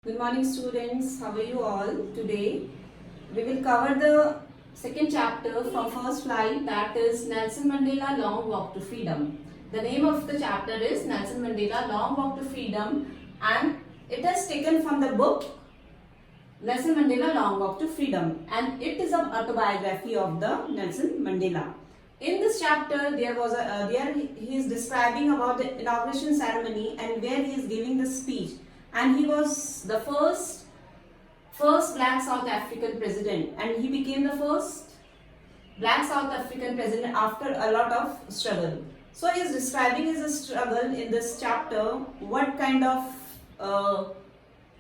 Good morning students, how are you all? Today we will cover the second chapter from first flight, that is Nelson Mandela Long Walk to Freedom. The name of the chapter is Nelson Mandela Long Walk to Freedom and it is taken from the book Nelson Mandela Long Walk to Freedom and it is an autobiography of the Nelson Mandela. In this chapter, there he is describing about the inauguration ceremony and where he is giving the speech, and he was the first black South African president, and he became the first black South African president after a lot of struggle. So he is describing his struggle in this chapter, what kind of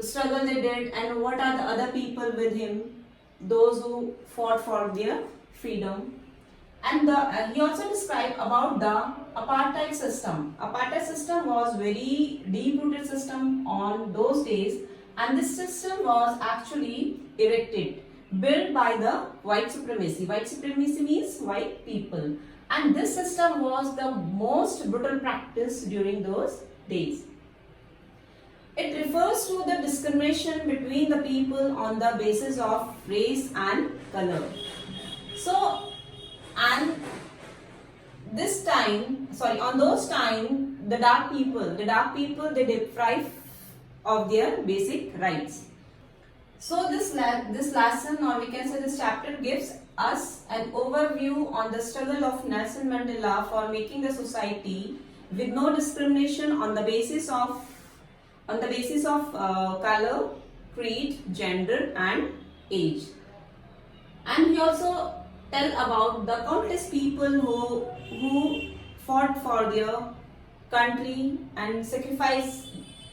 struggle they did and what are the other people with him, those who fought for their freedom. And he also described about the apartheid system. Apartheid system was very deep-rooted system on those days, and this system was actually erected, built by the white supremacy. White supremacy means white people, and this system was the most brutal practice during those days. It refers to the discrimination between the people on the basis of race and color. So, and this time, on those time, the dark people, they deprived of their basic rights. So this lesson, or we can say this chapter, gives us an overview on the struggle of Nelson Mandela for making the society with no discrimination on the basis of color, creed, gender, and age. And he also tell about the countless people who fought for their country and sacrificed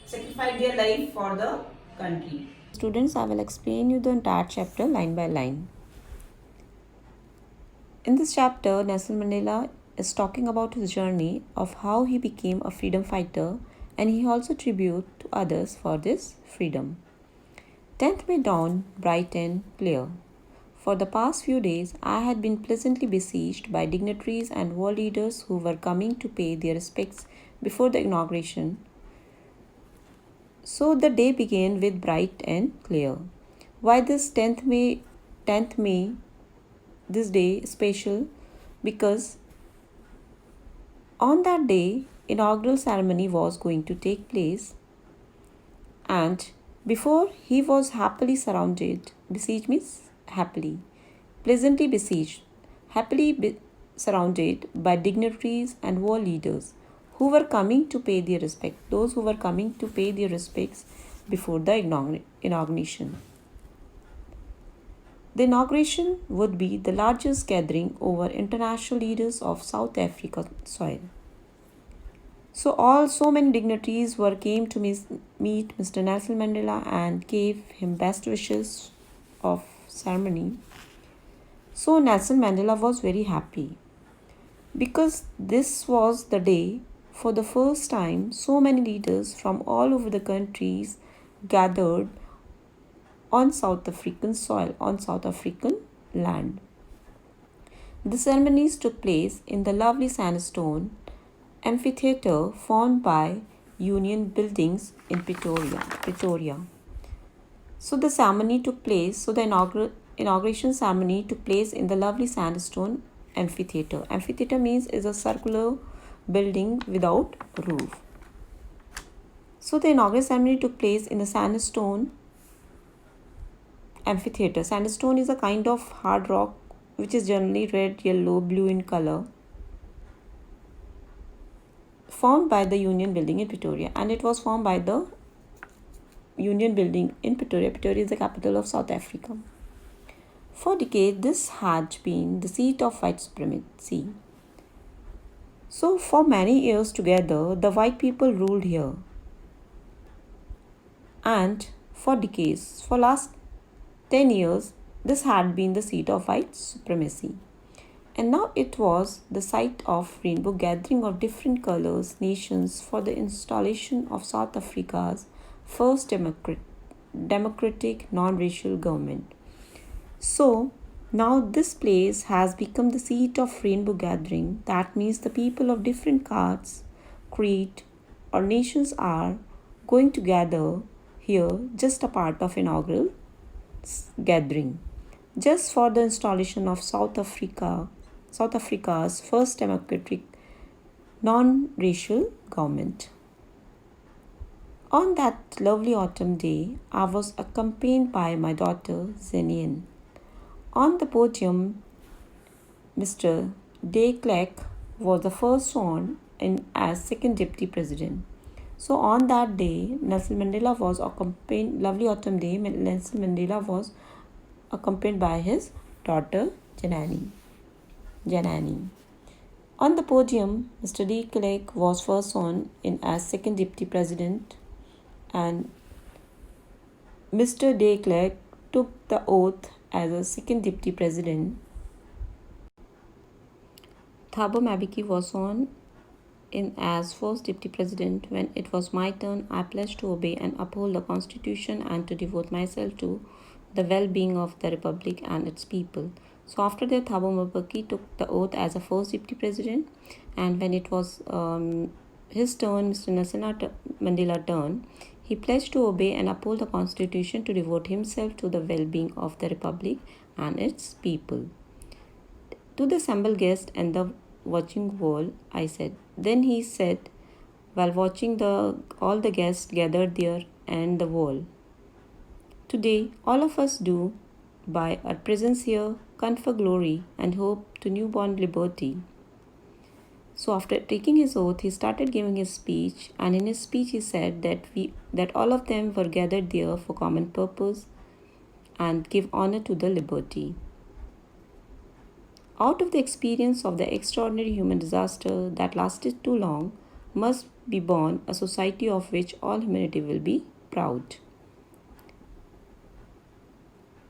their life for the country. Students, I will explain you the entire chapter line by line. In this chapter, Nelson Mandela is talking about his journey of how he became a freedom fighter, and he also tribute to others for this freedom. 10th May dawned bright and clear. For the past few days, I had been pleasantly besieged by dignitaries and world leaders who were coming to pay their respects before the inauguration. So the day began with bright and clear. Why this 10th May, this day is special? Because on that day, inaugural ceremony was going to take place, and before he was happily surrounded, besieged means happily, pleasantly besieged, surrounded by dignitaries and world leaders who were coming to pay their respect, those who were coming to pay their respects before the inauguration. The inauguration would be the largest gathering over international leaders of South Africa soil. So many dignitaries came to meet Mr. Nelson Mandela and gave him best wishes of ceremony. So Nelson Mandela was very happy because this was the day for the first time so many leaders from all over the countries gathered on South African soil, on South African land. The ceremonies took place in the lovely sandstone amphitheatre formed by Union Buildings in Pretoria. So the ceremony took place, so the inauguration ceremony took place in the lovely sandstone amphitheatre. Amphitheatre means is a circular building without roof. So the inaugural ceremony took place in the sandstone amphitheatre. Sandstone is a kind of hard rock which is generally red, yellow, blue in color, formed by the Union Building in Pretoria, and it was formed by the Union Building in Pretoria. Pretoria is the capital of South Africa. For decades, this had been the seat of white supremacy. So, for many years together, the white people ruled here. And for decades, for last 10 years, this had been the seat of white supremacy. And now it was the site of rainbow gathering of different colors, nations for the installation of South Africa's first democratic non-racial government. So now this place has become the seat of rainbow gathering. That means the people of different castes, creed, or nations are going to gather here just a part of inaugural gathering, just for the installation of South Africa's first democratic non-racial government. On that lovely autumn day, I was accompanied by my daughter Zenian. On the podium, Mr. de Klerk was the first sworn in as second deputy president. So on that day, Nelson Mandela was accompanied. Lovely autumn day, Nelson Mandela was accompanied by his daughter Janani. Janani. On the podium, Mr. de Klerk was first sworn in as second deputy president, and Mr. de Klerk took the oath as a second deputy president. Thabo Mbeki was sworn in as first deputy president. When it was my turn, I pledged to obey and uphold the constitution and to devote myself to the well-being of the republic and its people. So after that, Thabo Mbeki took the oath as a first deputy president, and when it was his turn, Mr. Nelson Mandela turn, he pledged to obey and uphold the constitution, to devote himself to the well-being of the republic and its people. To the assembled guests and the watching world, I said. Then he said, while watching all the guests gathered there and the world, today all of us do, by our presence here, confer glory and hope to newborn liberty. So after taking his oath, he started giving his speech, and in his speech he said that all of them were gathered there for common purpose and give honor to the liberty. Out of the experience of the extraordinary human disaster that lasted too long must be born a society of which all humanity will be proud.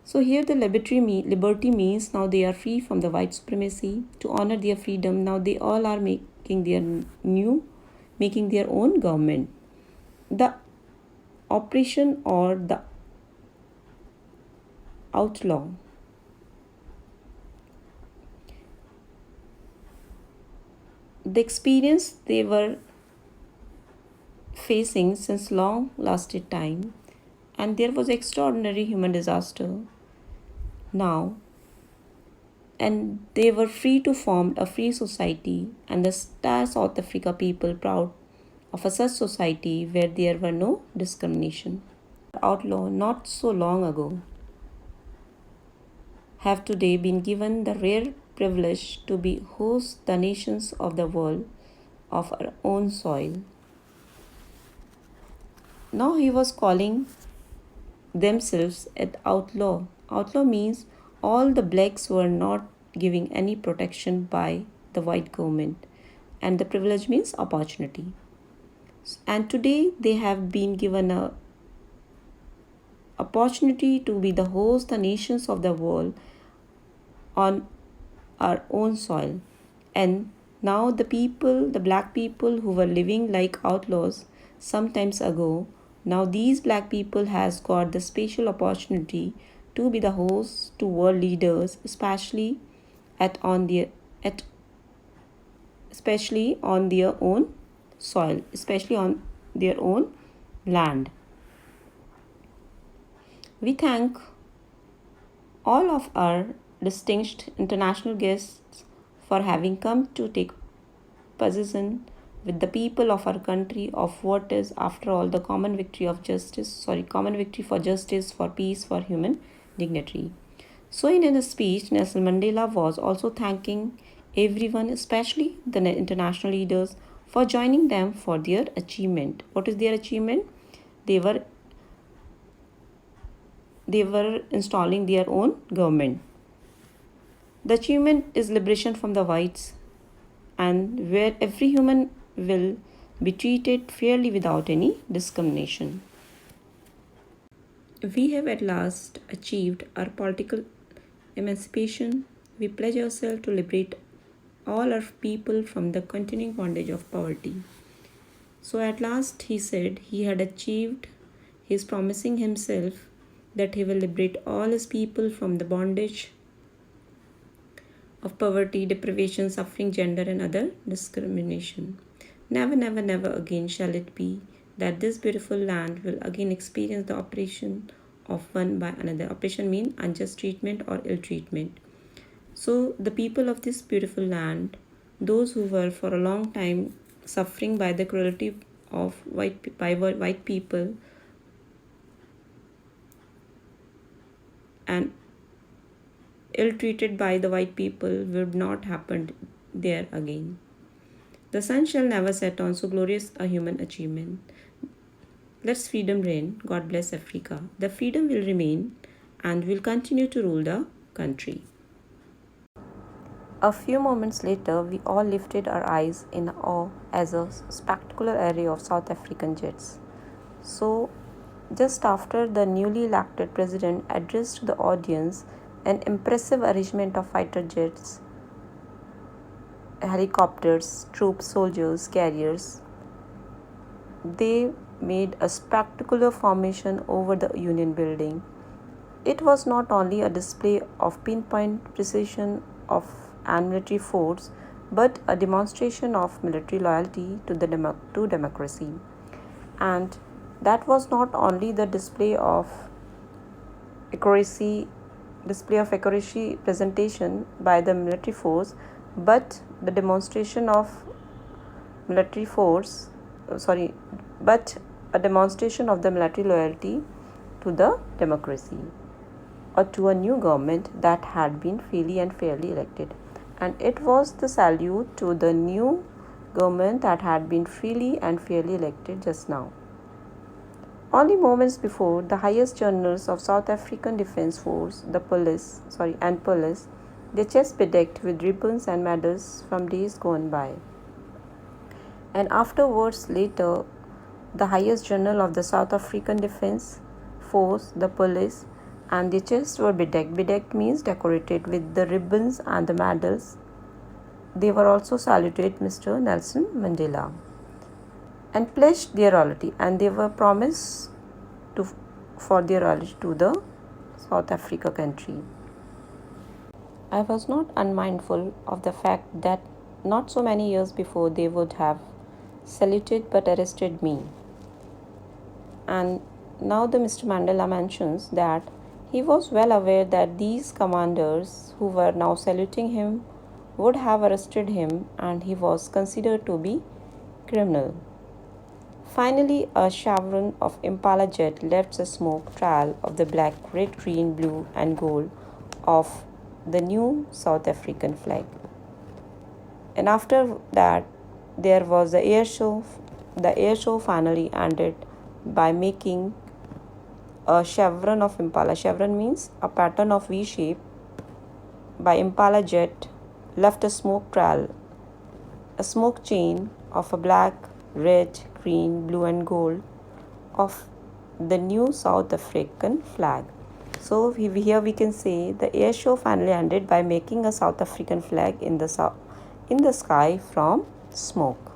So here the liberty means now they are free from the white supremacy. To honor their freedom, now they all are making their own government. The oppression or the outlaw, the experience they were facing since long lasted time, and there was extraordinary human disaster now, and they were free to form a free society, and the entire South Africa people proud of a such society where there were no discrimination. Outlaw not so long ago have today been given the rare privilege to be host the nations of the world of our own soil. Now he was calling themselves an outlaw. Outlaw means all the blacks were not giving any protection by the white government, and the privilege means opportunity. And today they have been given a opportunity to be the host the nations of the world on our own soil. And now the black people who were living like outlaws sometimes ago, now these black people has got the special opportunity to be the host to world leaders, especially on their own soil, especially on their own land. We thank all of our distinguished international guests for having come to take possession with the people of our country of what is after all the common victory for justice, for peace, for human dignity. So in his speech, Nelson Mandela was also thanking everyone, especially the international leaders, for joining them for their achievement. What is their achievement? They were installing their own government. The achievement is liberation from the whites, and where every human will be treated fairly without any discrimination. We have at last achieved our political emancipation. We pledge ourselves to liberate all our people from the continuing bondage of poverty. So at last he said he had achieved, he is promising himself that he will liberate all his people from the bondage of poverty, deprivation, suffering, gender, and other discrimination. Never, never, never again shall it be that this beautiful land will again experience the oppression of one by another. Oppression means unjust treatment or ill treatment. So, the people of this beautiful land, those who were for a long time suffering by the cruelty of white people and ill treated by the white people, would not happen there again. The sun shall never set on so glorious a human achievement. Let's freedom reign. God bless Africa. The freedom will remain and will continue to rule the country. A few moments later, we all lifted our eyes in awe as a spectacular array of South African jets. So, just after the newly elected president addressed the audience, an impressive arrangement of fighter jets, helicopters, troops, soldiers, carriers, they made a spectacular formation over the Union building. It was not only a display of pinpoint precision of and military force, but a demonstration of military loyalty to democracy. And that was not only the accuracy display of accuracy presentation by the military force, but the demonstration of military force but a demonstration of the military loyalty to the democracy or to a new government that had been freely and fairly elected. And it was the salute to the new government that had been freely and fairly elected just now. Only moments before, the highest generals of South African Defence Force, police, their chests bedecked with ribbons and medals from days gone by. And afterwards, later, the highest general of the South African Defence Force, the police, and their chests were bedecked. Bedecked means decorated with the ribbons and the medals. They were also saluted Mr. Nelson Mandela and pledged their loyalty, and they were promised for their loyalty to the South Africa country. I was not unmindful of the fact that not so many years before they would have saluted but arrested me. And now the Mr. Mandela mentions that he was well aware that these commanders who were now saluting him would have arrested him, and he was considered to be criminal. Finally, a chevron of Impala jet left a smoke trail of the black, red, green, blue, and gold of the new South African flag. And after that, there was the air show. The air show finally ended by making a chevron of Impala. Chevron means a pattern of V shape by Impala jet left a smoke trail, a smoke chain of a black, red, green, blue, and gold of the new South African flag. So here we can say the air show finally ended by making a South African flag in the sky from smoke.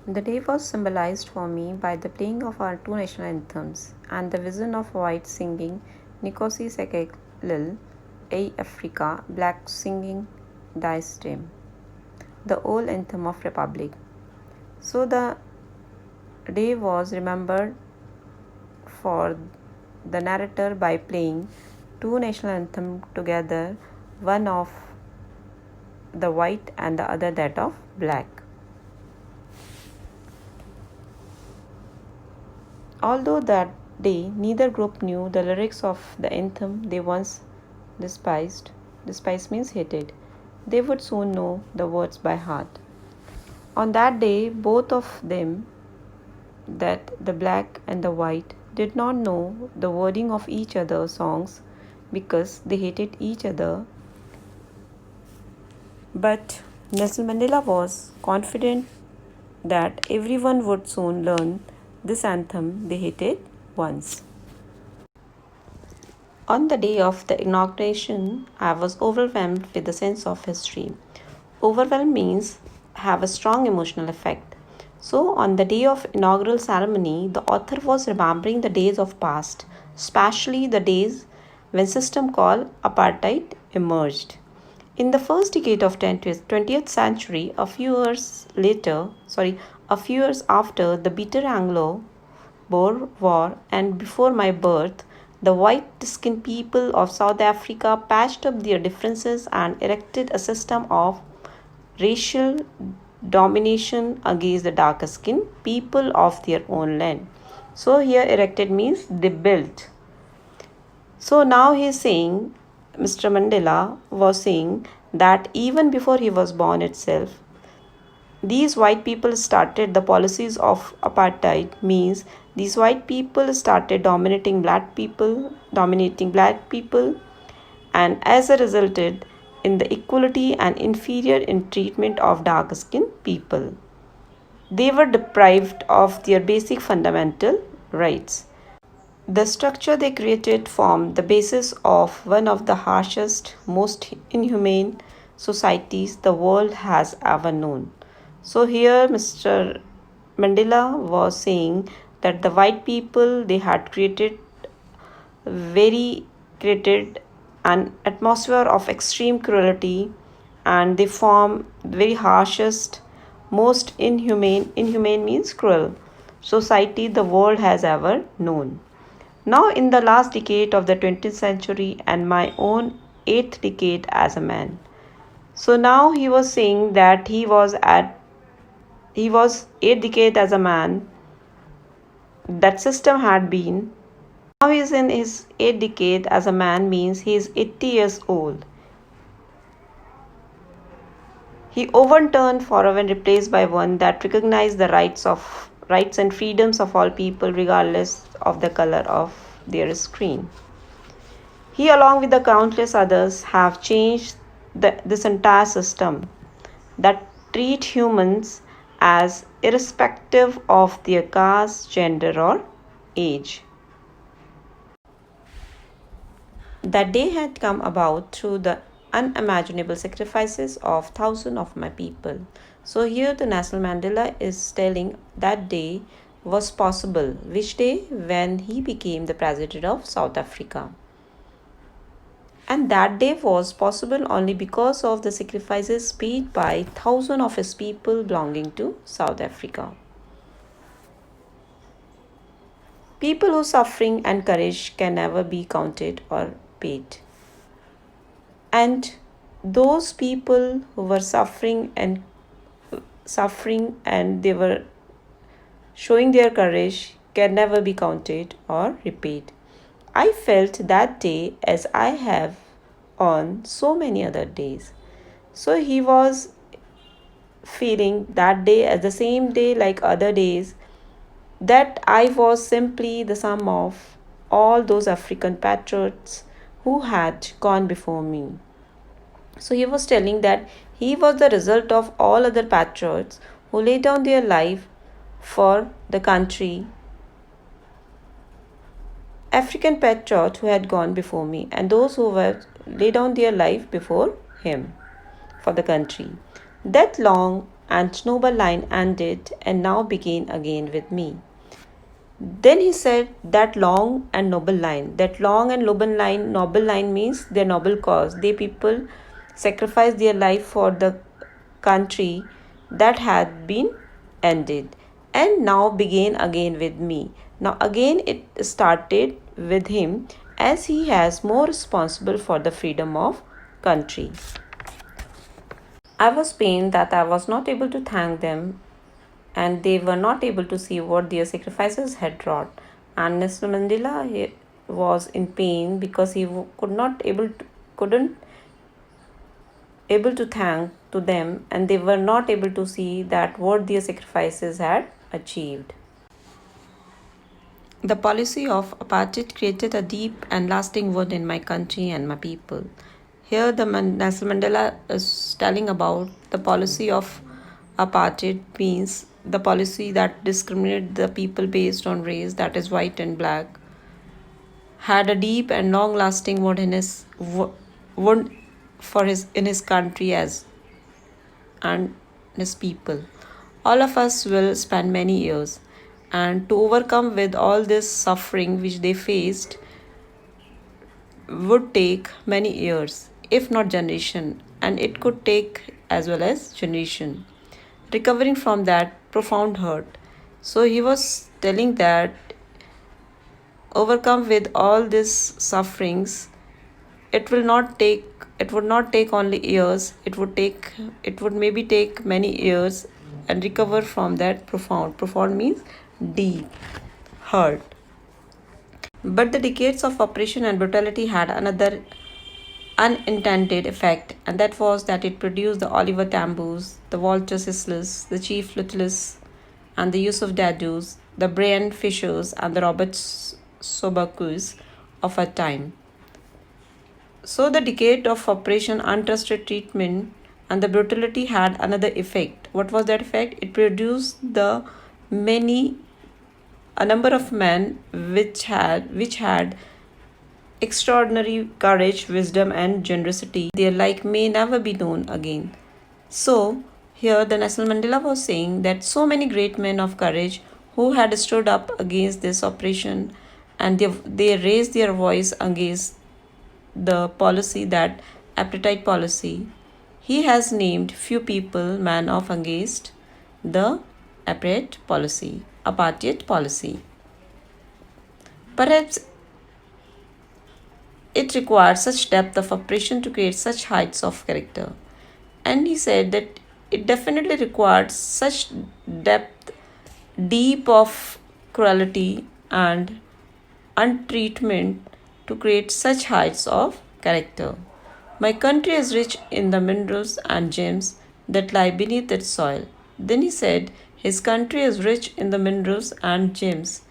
The day was symbolized for me by the playing of our two national anthems and the vision of white singing Nkosi Sikelel' Africa, black singing Die Stem, the old anthem of Republic. So the day was remembered for the narrator by playing two national anthems together, one of the white and the other that of black. Although that day neither group knew the lyrics of the anthem they once despised means hated, they would soon know the words by heart. On that day, both of them, that the black and the white, did not know the wording of each other's songs because they hated each other. But Nelson Mandela was confident that everyone would soon learn this anthem they hated once. On the day of the inauguration, I was overwhelmed with a sense of history. Overwhelmed means have a strong emotional effect. So, on the day of inaugural ceremony, the author was remembering the days of past, especially the days when system called apartheid emerged. In the first decade of 20th century, a few years after the bitter Anglo-Boer War and before my birth, the white-skinned people of South Africa patched up their differences and erected a system of racial domination against the darker skinned people of their own land. So here erected means they built. So now he is saying, Mr. Mandela was saying that even before he was born itself, these white people started the policies of apartheid, means these white people started dominating black people, and as a resulted in the equality and inferior in treatment of dark skinned people. They were deprived of their basic fundamental rights. The structure they created formed the basis of one of the harshest, most inhumane societies the world has ever known. So here Mr. Mandela was saying that the white people they had created an atmosphere of extreme cruelty, and they form very harshest, most inhumane means cruel society the world has ever known. Now, in the last decade of the 20th century and my own eighth decade as a man. So now he was saying that he was eighth decade as a man. That system had been. Now he is in his eighth decade as a man means he is 80 years old. He overturned forever and replaced by one that recognized the rights and freedoms of all people regardless of the color of their skin. He, along with the countless others, have changed this entire system that treat humans as irrespective of their caste, gender, or age. That day had come about through the unimaginable sacrifices of thousands of my people. So here the National Mandela is telling that day was possible. Which day? When he became the president of South Africa. And that day was possible only because of the sacrifices paid by thousands of his people belonging to South Africa. People whose suffering and courage can never be counted or paid. And those people who were suffering and they were showing their courage can never be counted or repaid. I felt that day as I have on so many other days. So he was feeling that day as the same day like other days, that I was simply the sum of all those African patriots who had gone before me. So he was telling that he was the result of all other patriots who laid down their life for the country, African patriot who had gone before me, and those who were laid down their life before him for the country. That long and noble line ended and now began again with me. Then he said that long and noble line. That long and noble line means their noble cause. They people sacrificed their life for the country that had been ended and now began again with me. Now again it started with him as he has more responsible for the freedom of country. I was pained that I was not able to thank them and they were not able to see what their sacrifices had wrought. And Mr. Mandela was in pain because he couldn't able to thank to them, and they were not able to see that what their sacrifices had achieved. The policy of apartheid created a deep and lasting wound in my country and my people. Here, the Nelson Mandela is telling about the policy of apartheid means the policy that discriminated the people based on race, that is white and black, had a deep and long-lasting wound in his country as and his people. All of us will spend many years, and to overcome with all this suffering which they faced would take many years, if not generation, and it could take as well as generation. Recovering from that profound hurt. So he was telling that overcome with all these sufferings, it would not take only years, it would maybe take many years and recover from that profound means deep hurt. But the decades of oppression and brutality had another unintended effect, and that was that it produced the Oliver Tambos, the Walter Sislers, the Chief Lutless, and the Yusuf Dadus, the Brian Fishers, and the Robert Sobakus of our time. So the decade of oppression, untrusted treatment, and the brutality had another effect. What was that effect? It produced many a number of men which had extraordinary courage, wisdom, and generosity. Their like may never be known again. So here the Nelson Mandela was saying that so many great men of courage who had stood up against this oppression, and they raised their voice against the policy, that apartheid policy. He has named few people man of against the apartheid policy. Perhaps it required such depth of oppression to create such heights of character. And he said that it definitely required such depth, deep of cruelty and untreatment to create such heights of character. My country is rich in the minerals and gems that lie beneath its soil. Then he said, his country is rich in the minerals and gems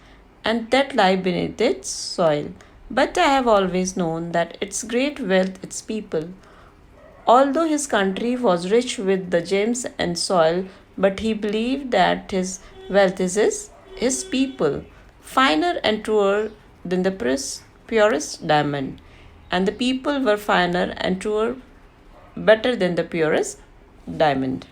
and that lie beneath its soil. But I have always known that its great wealth, its people. Although his country was rich with the gems and soil, but he believed that his wealth is his people, finer and truer than the purest diamond. And the people were finer and truer, better than the purest diamond.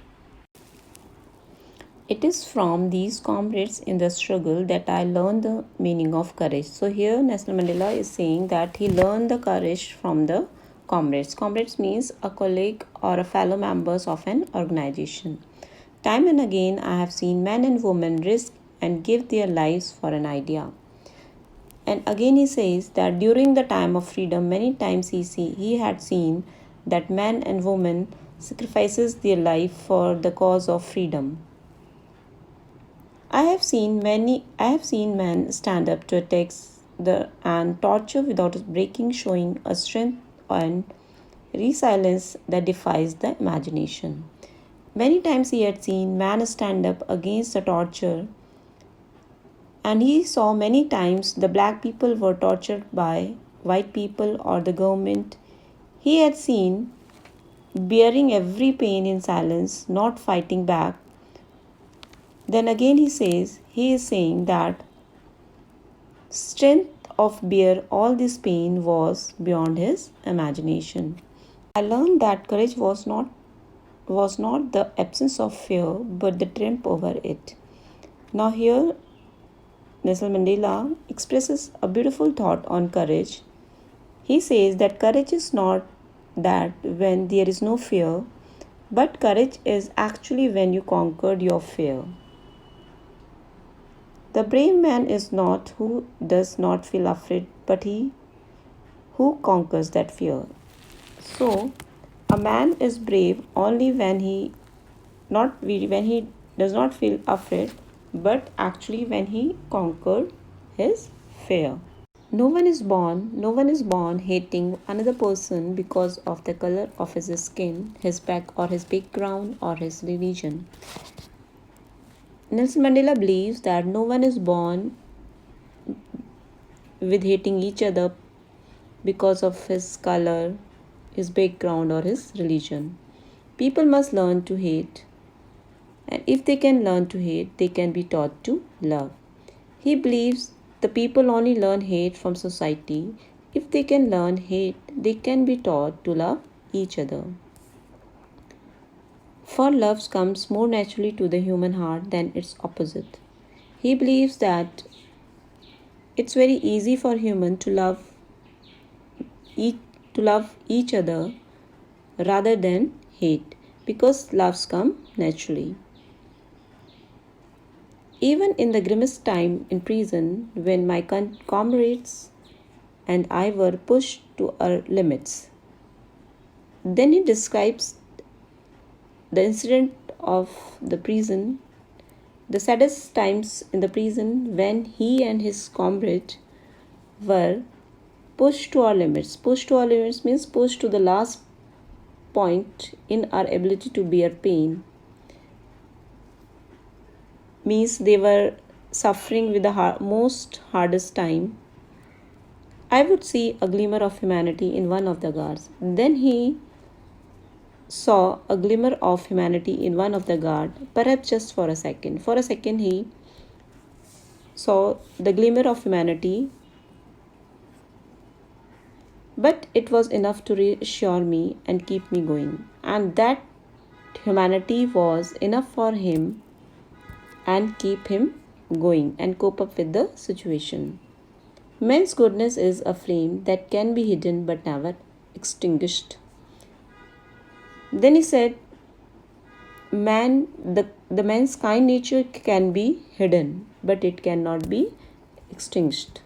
It is from these comrades in the struggle that I learned the meaning of courage. So here Nelson Mandela is saying that he learned the courage from the comrades. Comrades means a colleague or a fellow members of an organization. Time and again I have seen men and women risk and give their lives for an idea. And again he says that during the time of freedom, many times he had seen that men and women sacrifices their life for the cause of freedom. I have seen men stand up to attacks and torture without breaking, showing a strength and resilience that defies the imagination. Many times he had seen men stand up against the torture, and he saw many times the black people were tortured by white people or the government. He had seen bearing every pain in silence, not fighting back. Then again he is saying that strength of bear all this pain was beyond his imagination. I learned that courage was not the absence of fear but the triumph over it. Now here Nelson Mandela expresses a beautiful thought on courage. He says that courage is not that when there is no fear, but courage is actually when you conquered your fear. The brave man is not who does not feel afraid, but he who conquers that fear. So, a man is brave only when he does not feel afraid, but actually when he conquered his fear. No one is born hating another person because of the color of his skin, his back or his background or his religion. Nelson Mandela believes that no one is born with hating each other because of his color, his background, or his religion. People must learn to hate, and if they can learn to hate, they can be taught to love. He believes the people only learn hate from society. If they can learn hate, they can be taught to love each other. For love comes more naturally to the human heart than its opposite. He believes that it's very easy for human to love each other rather than hate, because loves come naturally. Even in the grimmest time in prison, when my comrades and I were pushed to our limits. Then he describes the incident of the prison, the saddest times in the prison when he and his comrade were pushed to our limits. Pushed to our limits means pushed to the last point in our ability to bear pain. Means they were suffering with the most hardest time. I would see a glimmer of humanity in one of the guards. Then he saw a glimmer of humanity in one of the guard, perhaps just for a second. For a second, he saw the glimmer of humanity, but it was enough to reassure me and keep me going. And that humanity was enough for him and keep him going and cope up with the situation. Man's goodness is a flame that can be hidden but never extinguished. Then he said, the man's kind nature can be hidden, but it cannot be extinguished.